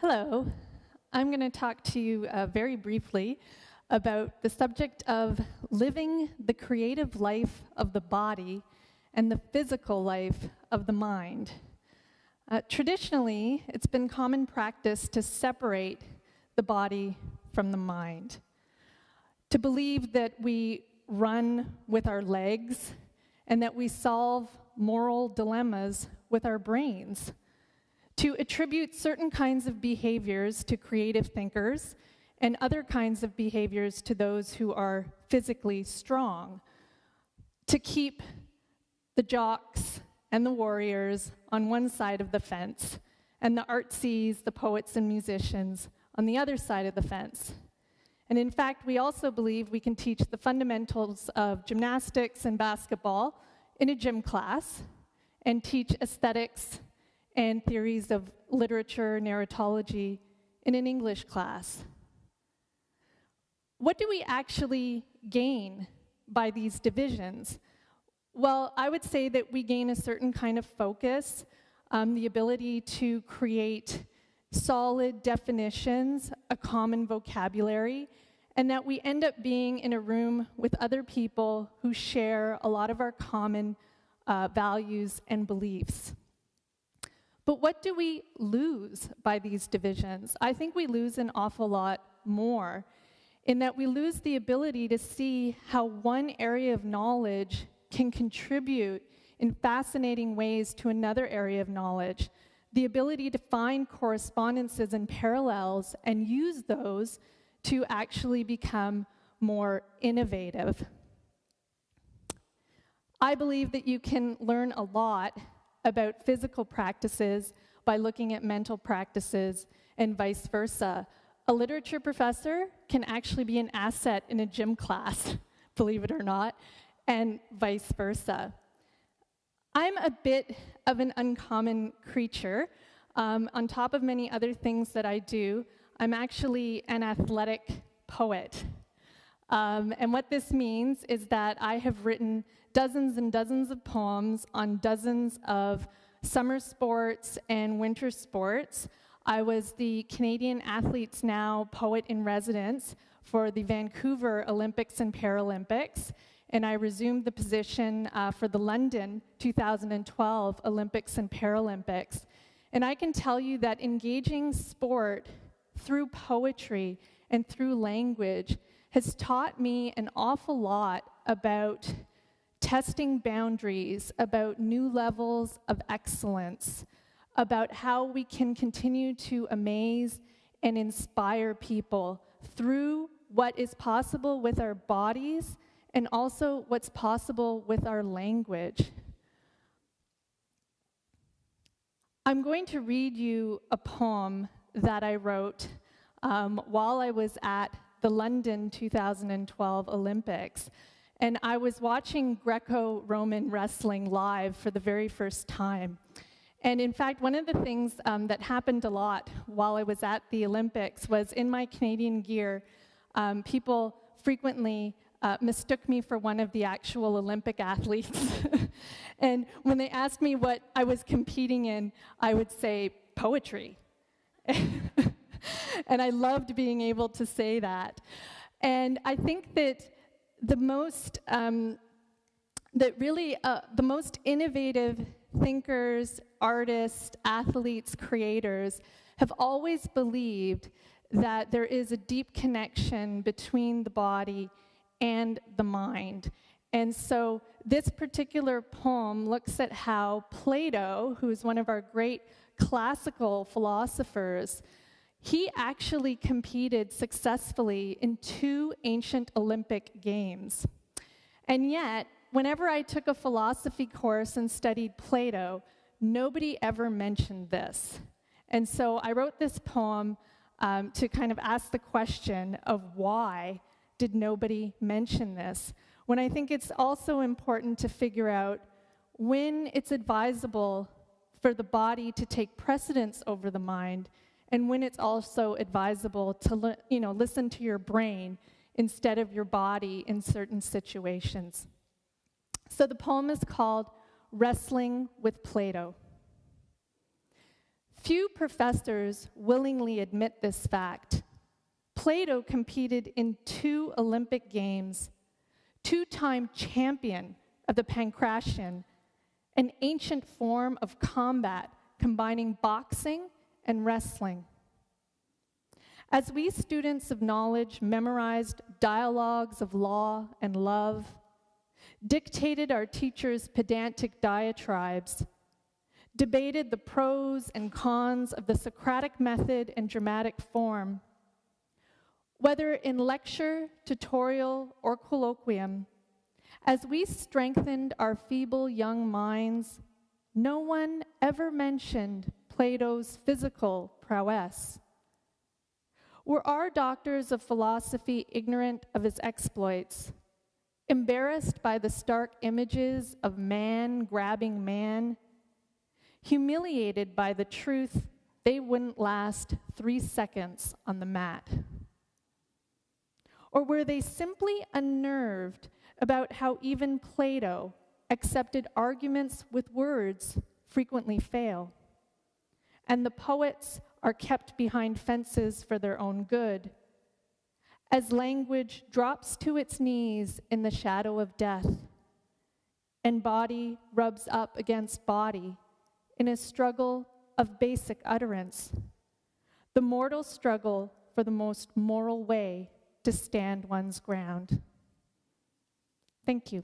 Hello. I'm going to talk to you very briefly about the subject of living the creative life of the body and the physical life of the mind. Traditionally, it's been common practice to separate the body from the mind, to believe that we run with our legs and that we solve moral dilemmas with our brains, to attribute certain kinds of behaviors to creative thinkers and other kinds of behaviors to those who are physically strong, to keep the jocks and the warriors on one side of the fence and the artsies, the poets and musicians on the other side of the fence. And in fact, we also believe we can teach the fundamentals of gymnastics and basketball in a gym class and teach aesthetics and theories of literature, narratology in an English class. What do we actually gain by these divisions? Well, I would say that we gain a certain kind of focus, the ability to create solid definitions, a common vocabulary, and that we end up being in a room with other people who share a lot of our common values and beliefs. But what do we lose by these divisions? I think we lose an awful lot more, in that we lose the ability to see how one area of knowledge can contribute in fascinating ways to another area of knowledge, the ability to find correspondences and parallels and use those to actually become more innovative. I believe that you can learn a lot about physical practices by looking at mental practices and vice versa. A literature professor can actually be an asset in a gym class, believe it or not, and vice versa. I'm a bit of an uncommon creature. On top of many other things that I do, I'm actually an athletic poet. And what this means is that I have written dozens and dozens of poems on dozens of summer sports and winter sports. I was the Canadian Athletes Now Poet in Residence for the Vancouver Olympics and Paralympics, and I resumed the position for the London 2012 Olympics and Paralympics. And I can tell you that engaging sport through poetry and through language has taught me an awful lot about testing boundaries, about new levels of excellence, about how we can continue to amaze and inspire people through what is possible with our bodies and also what's possible with our language. I'm going to read you a poem that I wrote while I was at the London 2012 Olympics. And I was watching Greco-Roman wrestling live for the very first time. And in fact, one of the things that happened a lot while I was at the Olympics was in my Canadian gear, people frequently mistook me for one of the actual Olympic athletes. And when they asked me what I was competing in, I would say poetry. And I loved being able to say that. And I think that the most innovative thinkers, artists, athletes, creators have always believed that there is a deep connection between the body and the mind. And so this particular poem looks at how Plato, who is one of our great classical philosophers, he actually competed successfully in 2 ancient Olympic games. And yet, whenever I took a philosophy course and studied Plato, nobody ever mentioned this. And so I wrote this poem to kind of ask the question of why did nobody mention this, when I think it's also important to figure out when it's advisable for the body to take precedence over the mind, and when it's also advisable to listen to your brain instead of your body in certain situations. So the poem is called Wrestling with Plato. Few professors willingly admit this fact. Plato competed in 2 Olympic Games, 2-time champion of the pancration, an ancient form of combat combining boxing and wrestling. As we students of knowledge memorized dialogues of law and love, dictated our teachers' pedantic diatribes, debated the pros and cons of the Socratic method and dramatic form, whether in lecture, tutorial, or colloquium, as we strengthened our feeble young minds, no one ever mentioned Plato's physical prowess. Were our doctors of philosophy ignorant of his exploits, embarrassed by the stark images of man grabbing man, humiliated by the truth they wouldn't last 3 seconds on the mat? Or were they simply unnerved about how even Plato accepted arguments with words frequently fail, and the poets are kept behind fences for their own good, as language drops to its knees in the shadow of death, and body rubs up against body in a struggle of basic utterance, the mortal struggle for the most moral way to stand one's ground? Thank you.